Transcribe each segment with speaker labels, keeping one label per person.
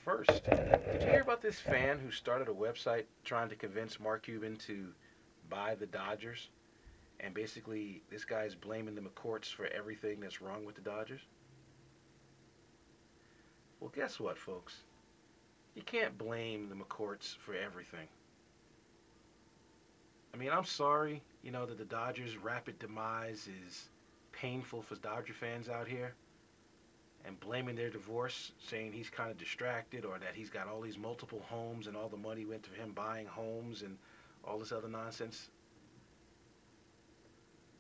Speaker 1: First, did you hear about this fan who started a website trying to convince Mark Cuban to buy the Dodgers? And basically, this guy's blaming the McCourts for everything that's wrong with the Dodgers? Well, guess what, folks? You can't blame the McCourts for everything. I mean, I'm sorry, that the Dodgers' rapid demise is painful for Dodger fans out here, and blaming their divorce, saying he's kind of distracted or that he's got all these multiple homes and all the money went to him buying homes and all this other nonsense.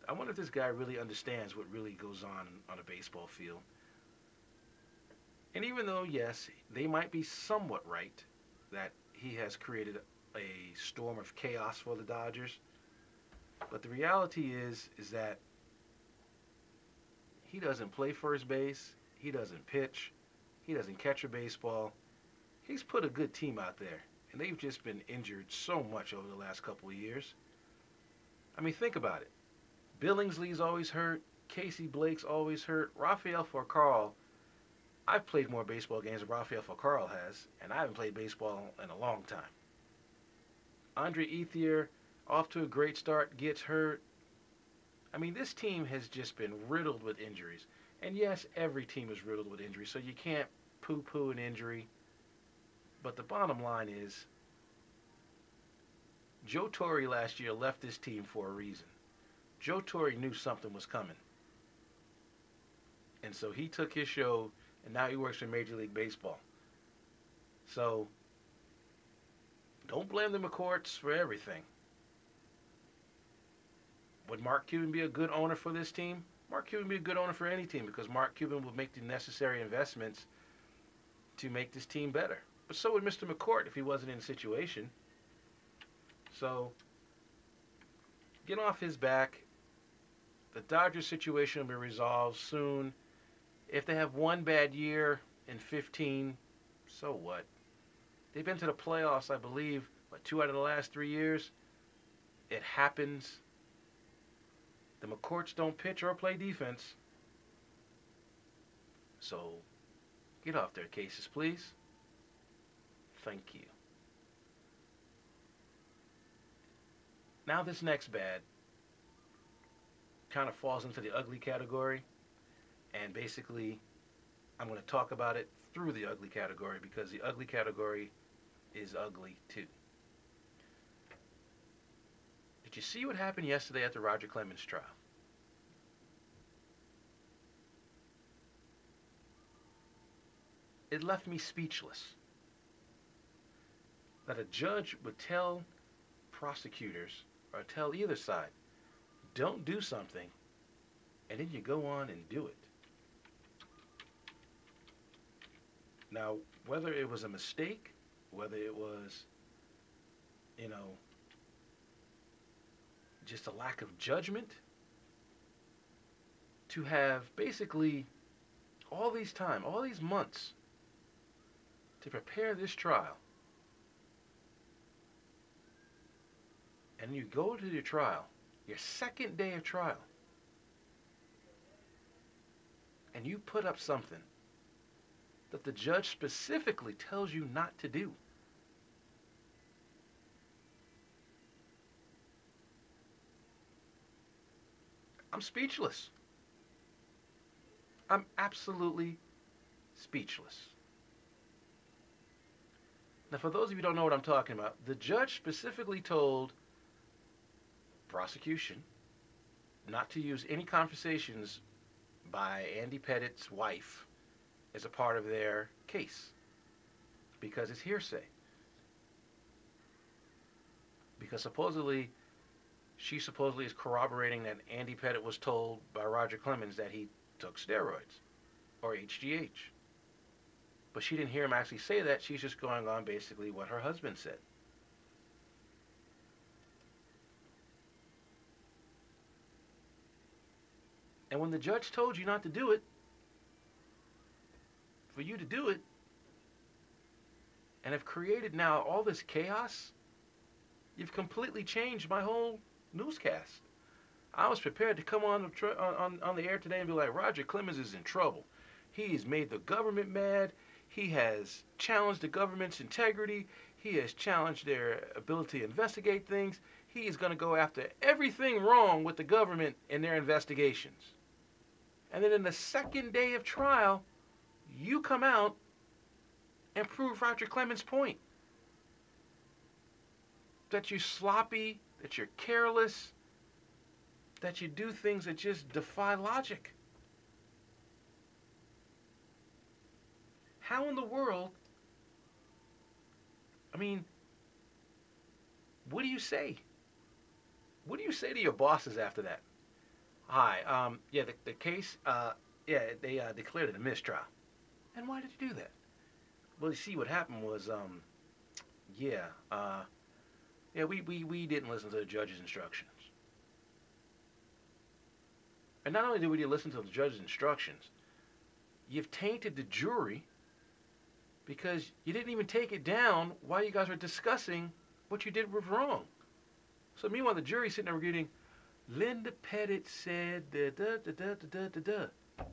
Speaker 1: I wonder if this guy really understands what really goes on a baseball field. And even though, yes, they might be somewhat right that he has created a storm of chaos for the Dodgers, but the reality is that he doesn't play first base, he doesn't pitch, he doesn't catch a baseball. He's put a good team out there, and they've just been injured so much over the last couple of years. I mean, think about it. Billingsley's always hurt. Casey Blake's always hurt. Rafael Furcal. I've played more baseball games than Rafael Furcal has, and I haven't played baseball in a long time. Andre Ethier, off to a great start, gets hurt. I mean, this team has just been riddled with injuries. And yes, every team is riddled with injuries, so you can't poo-poo an injury. But the bottom line is, Joe Torre last year left this team for a reason. Joe Torre knew something was coming. And so he took his show, and now he works for Major League Baseball. So, don't blame the McCourts for everything. Would Mark Cuban be a good owner for this team? Mark Cuban would be a good owner for any team because Mark Cuban would make the necessary investments to make this team better. But so would Mr. McCourt if he wasn't in the situation. So, get off his back. The Dodgers situation will be resolved soon. If they have one bad year in 15, so what? They've been to the playoffs, I believe, 2 out of the last 3 years. It happens. The McCourts don't pitch or play defense. So, get off their cases, please. Thank you. Now this next bad kind of falls into the ugly category, and basically I'm going to talk about it through the ugly category because the ugly category is ugly too. Did you see what happened yesterday at the Roger Clemens trial? It left me speechless. That a judge would tell prosecutors or tell either side, don't do something, and then you go on and do it. Now, whether it was a mistake, whether it was, just a lack of judgment, to have basically all these months to prepare this trial, and you go to your trial, your second day of trial, and you put up something that the judge specifically tells you not to do. I'm speechless. I'm absolutely speechless. Now, for those of you who don't know what I'm talking about, the judge specifically told prosecution not to use any conversations by Andy Pettit's wife as a part of their case because it's hearsay. Because she supposedly is corroborating that Andy Pettit was told by Roger Clemens that he took steroids or HGH. But she didn't hear him actually say that. She's just going on basically what her husband said. And when the judge told you not to do it, for you to do it, and have created now all this chaos, you've completely changed my whole newscast. I was prepared to come on the air today and be like, Roger Clemens is in trouble. He's made the government mad. He has challenged the government's integrity. He has challenged their ability to investigate things. He is going to go after everything wrong with the government in their investigations. And then in the second day of trial, you come out and prove Roger Clemens' point. That you're sloppy, that you're careless, that you do things that just defy logic. How in the world, I mean, what do you say? What do you say to your bosses after that? Hi, yeah, the case, yeah, they declared it a mistrial. And why did you do that? Well, you see, what happened was, yeah, yeah, we didn't listen to the judge's instructions. And not only did we didn't listen to the judge's instructions, you've tainted the jury because you didn't even take it down while you guys were discussing what you did was wrong. So meanwhile, the jury's sitting there reading, Linda Pettit said da da da da da da da.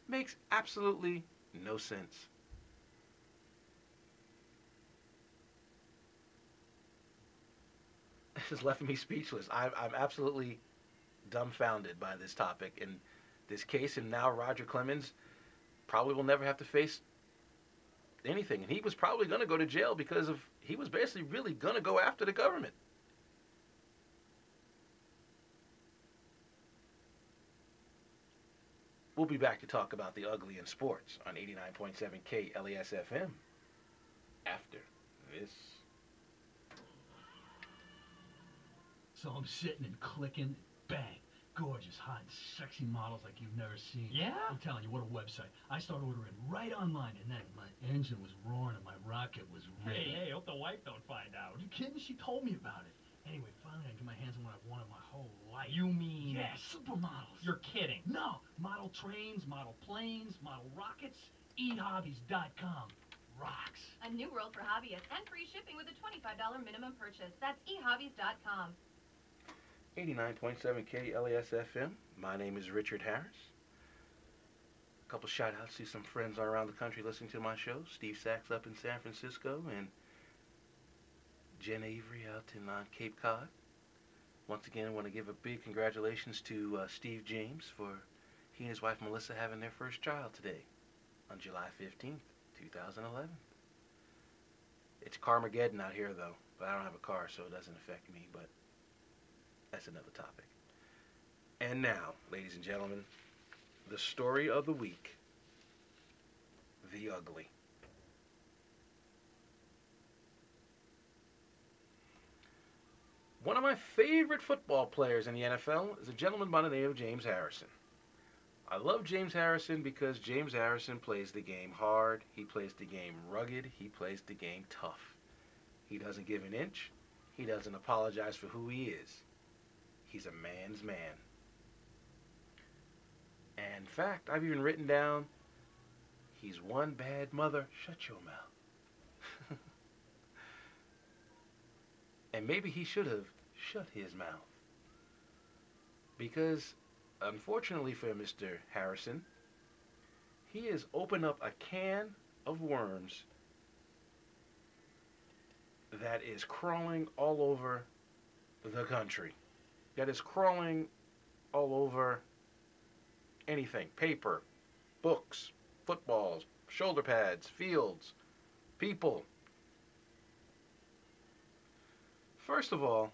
Speaker 1: Makes absolutely no sense. This has left me speechless. I'm absolutely dumbfounded by this topic and this case, and now Roger Clemens probably will never have to face anything. And he was probably going to go to jail because of he was basically really going to go after the government. We'll be back to talk about the ugly in sports on 89.7 KLES FM after this.
Speaker 2: So I'm sitting and clicking, bang, gorgeous, hot, sexy models like you've never seen.
Speaker 3: Yeah?
Speaker 2: I'm telling you, what a website. I started ordering right online, and then my engine was roaring and my rocket was ready.
Speaker 3: Hey, hope the wife don't find out.
Speaker 2: Are you kidding? She told me about it. Anyway, finally I get my hands on what I've wanted my whole life.
Speaker 3: You mean...
Speaker 2: Yeah, supermodels.
Speaker 3: You're kidding.
Speaker 2: No, model trains, model planes, model rockets, ehobbies.com. Rocks.
Speaker 4: A new world for hobbyists and free shipping with a $25 minimum purchase. That's ehobbies.com.
Speaker 1: 89.7 KLES FM. My name is Richard Harris. A couple shout outs to some friends all around the country listening to my show. Steve Sachs up in San Francisco and Jen Avery out in Cape Cod. Once again, I want to give a big congratulations to Steve James for he and his wife Melissa having their first child today on July 15th, 2011. It's Carmageddon out here though, but I don't have a car so it doesn't affect me, but that's another topic. And now, ladies and gentlemen, the story of the week, the ugly. One of my favorite football players in the NFL is a gentleman by the name of James Harrison. I love James Harrison because James Harrison plays the game hard, he plays the game rugged, he plays the game tough. He doesn't give an inch, he doesn't apologize for who he is. He's a man's man. And in fact, I've even written down, he's one bad mother, shut your mouth. And maybe he should have shut his mouth. Because, unfortunately for Mr. Harrison, he has opened up a can of worms that is crawling all over the country. That is crawling all over anything. Paper, books, footballs, shoulder pads, fields, people. First of all,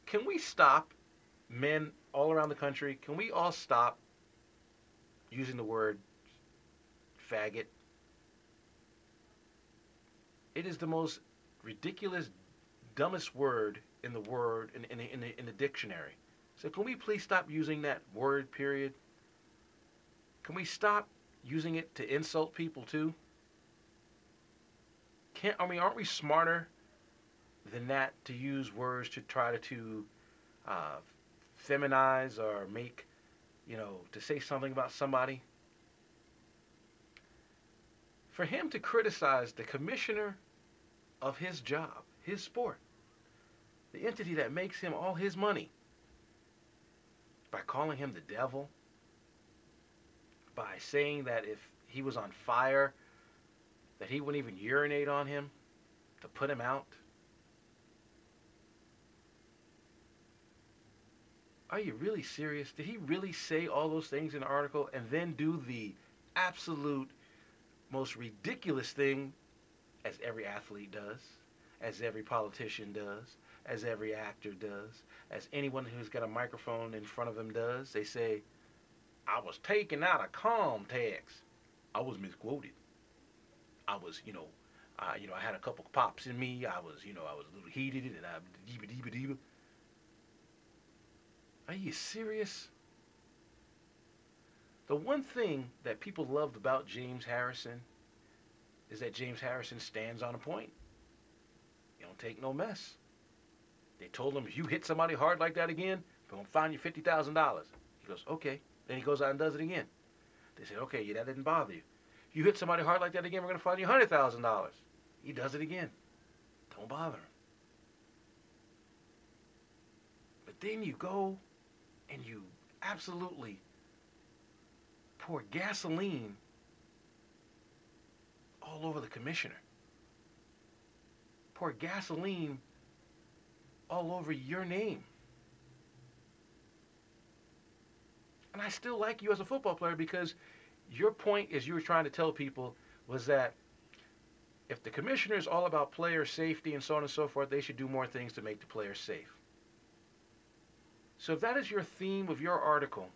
Speaker 1: can we stop, men all around the country, can we all stop using the word faggot? It is the most ridiculous, dumbest word in the dictionary. So can we please stop using that word, period? Can we stop using it to insult people too? Aren't we smarter than that to use words to try to feminize or make, to say something about somebody? For him to criticize the commissioner of his job, his sport, the entity that makes him all his money, calling him the devil, by saying that if he was on fire, that he wouldn't even urinate on him to put him out. Are you really serious? Did he really say all those things in the article and then do the absolute most ridiculous thing, as every athlete does, as every politician does, as every actor does, as anyone who's got a microphone in front of them does? They say, I was taken out of context. I was misquoted. I was, I had a couple pops in me. I was a little heated, and I diva. Are you serious? The one thing that people loved about James Harrison is that James Harrison stands on a point. You don't take no mess. They told him, if you hit somebody hard like that again, we're going to fine you $50,000. He goes, okay. Then he goes out and does it again. They said, okay, that didn't bother you. If you hit somebody hard like that again, we're going to fine you $100,000. He does it again. Don't bother him. But then you go and you absolutely pour gasoline all over the commissioner. Pour gasoline all over your name. And I still like you as a football player, because your point, as you were trying to tell people, was that if the commissioner is all about player safety and so on and so forth, they should do more things to make the players safe. So if that is your theme of your article,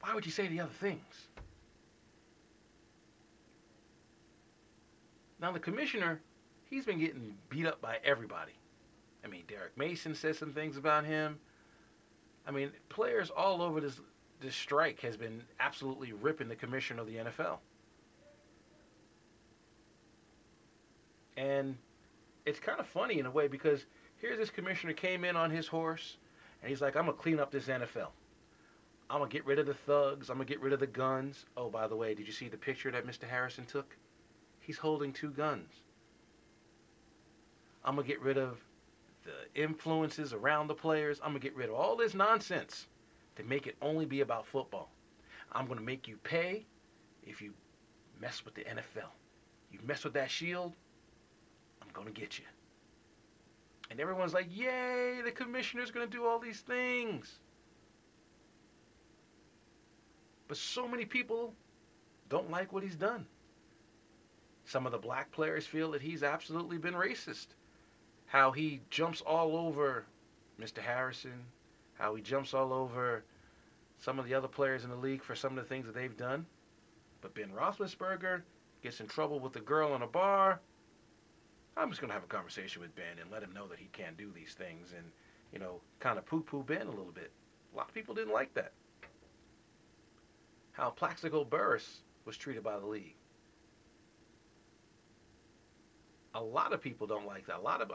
Speaker 1: why would you say the other things? Now the commissioner, he's been getting beat up by everybody. I mean, Derek Mason said some things about him. I mean, players all over this strike has been absolutely ripping the commissioner of the NFL. And it's kind of funny in a way, because here's this commissioner came in on his horse, and he's like, I'm going to clean up this NFL. I'm going to get rid of the thugs. I'm going to get rid of the guns. Oh, by the way, did you see the picture that Mr. Harrison took? He's holding 2 guns. I'm going to get rid of the influences around the players. I'm going to get rid of all this nonsense to make it only be about football. I'm going to make you pay if you mess with the NFL. You mess with that shield, I'm going to get you. And everyone's like, yay, the commissioner's going to do all these things. But so many people don't like what he's done. Some of the black players feel that he's absolutely been racist. How he jumps all over Mr. Harrison, how he jumps all over some of the other players in the league for some of the things that they've done. But Ben Roethlisberger gets in trouble with a girl in a bar. I'm just going to have a conversation with Ben and let him know that he can't do these things and, kind of poo-poo Ben a little bit. A lot of people didn't like that. How Plaxico Burress was treated by the league. A lot of people don't like that. A lot of,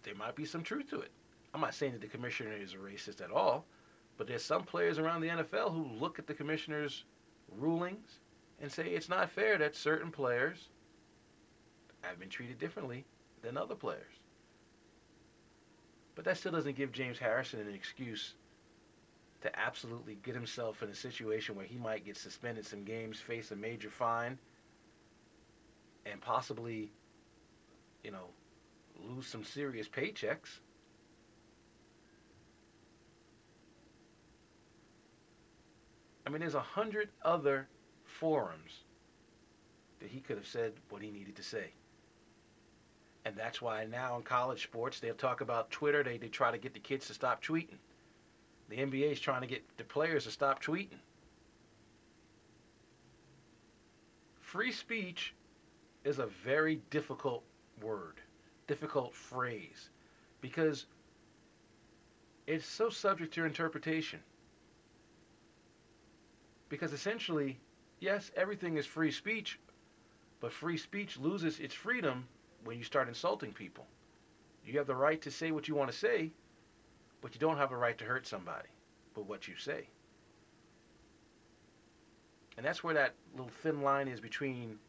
Speaker 1: there might be some truth to it. I'm not saying that the commissioner is a racist at all, but there's some players around the NFL who look at the commissioner's rulings and say it's not fair that certain players have been treated differently than other players. But that still doesn't give James Harrison an excuse to absolutely get himself in a situation where he might get suspended some games, face a major fine, and possibly, lose some serious paychecks. I mean, there's 100 other forums that he could have said what he needed to say. And that's why now in college sports, they'll talk about Twitter. They try to get the kids to stop tweeting. The NBA is trying to get the players to stop tweeting. Free speech is a very difficult word, difficult phrase, because it's so subject to interpretation. Because essentially, yes, everything is free speech, but free speech loses its freedom when you start insulting people. You have the right to say what you want to say, but you don't have a right to hurt somebody with what you say. And that's where that little thin line is between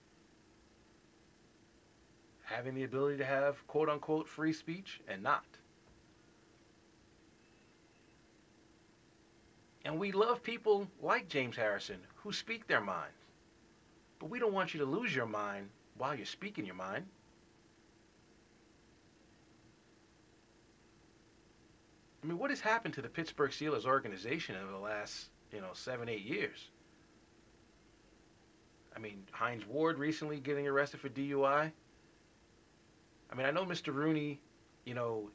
Speaker 1: having the ability to have quote-unquote free speech and not. And we love people like James Harrison who speak their mind. But we don't want you to lose your mind while you're speaking your mind. I mean, what has happened to the Pittsburgh Steelers organization over the last, 7, 8 years? I mean, Hines Ward recently getting arrested for DUI. I mean, I know Mr. Rooney,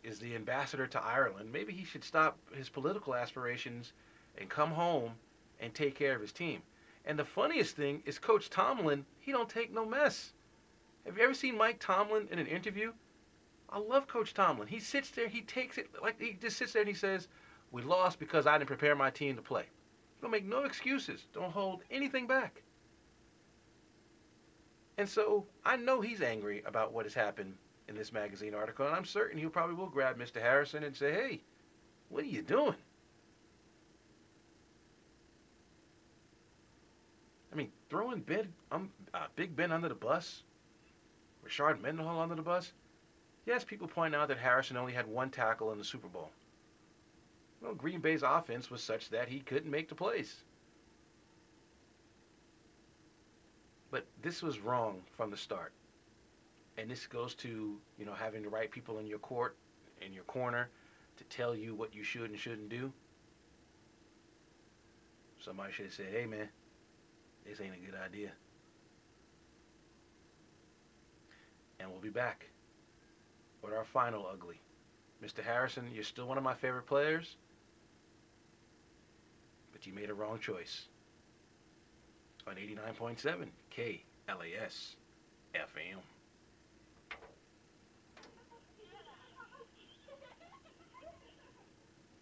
Speaker 1: is the ambassador to Ireland. Maybe he should stop his political aspirations and come home and take care of his team. And the funniest thing is Coach Tomlin, he don't take no mess. Have you ever seen Mike Tomlin in an interview? I love Coach Tomlin. He sits there, he takes it, like he just sits there and he says, we lost because I didn't prepare my team to play. Don't make no excuses. Don't hold anything back. And so I know he's angry about what has happened in this magazine article, and I'm certain he probably will grab Mr. Harrison and say, hey, what are you doing? I mean, throwing Big Ben under the bus, Rashard Mendenhall under the bus. Yes, people point out that Harrison only had 1 tackle in the Super Bowl. Well, Green Bay's offense was such that he couldn't make the plays. But this was wrong from the start. And this goes to, having the right people in your court, in your corner, to tell you what you should and shouldn't do. Somebody should have said, hey, man, this ain't a good idea. And we'll be back with our final ugly. Mr. Harrison, you're still one of my favorite players, but you made a wrong choice. On 89.7 KLAS FM.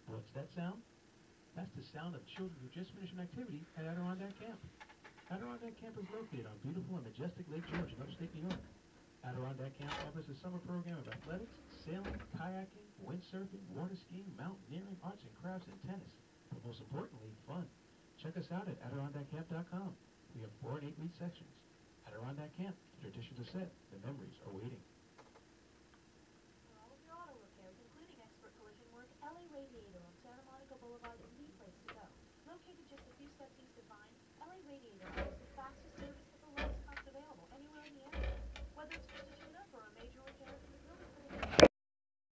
Speaker 2: What's that sound? That's the sound of children who just finished an activity at Adirondack Camp. Adirondack Camp is located on beautiful and majestic Lake George in upstate New York. Adirondack Camp offers a summer program of athletics, sailing, kayaking, windsurfing, water skiing, mountaineering, arts and crafts, and tennis. But most importantly, fun. Check us out at AdirondackCamp.com. We have 4 and 8 week sections. Adirondack Camp, the traditions are set, the memories are waiting.
Speaker 5: For all of your auto repairs, including expert collision work, LA Radiator on Santa Monica Boulevard is the place to go. Located just a few steps east of Vine, LA Radiator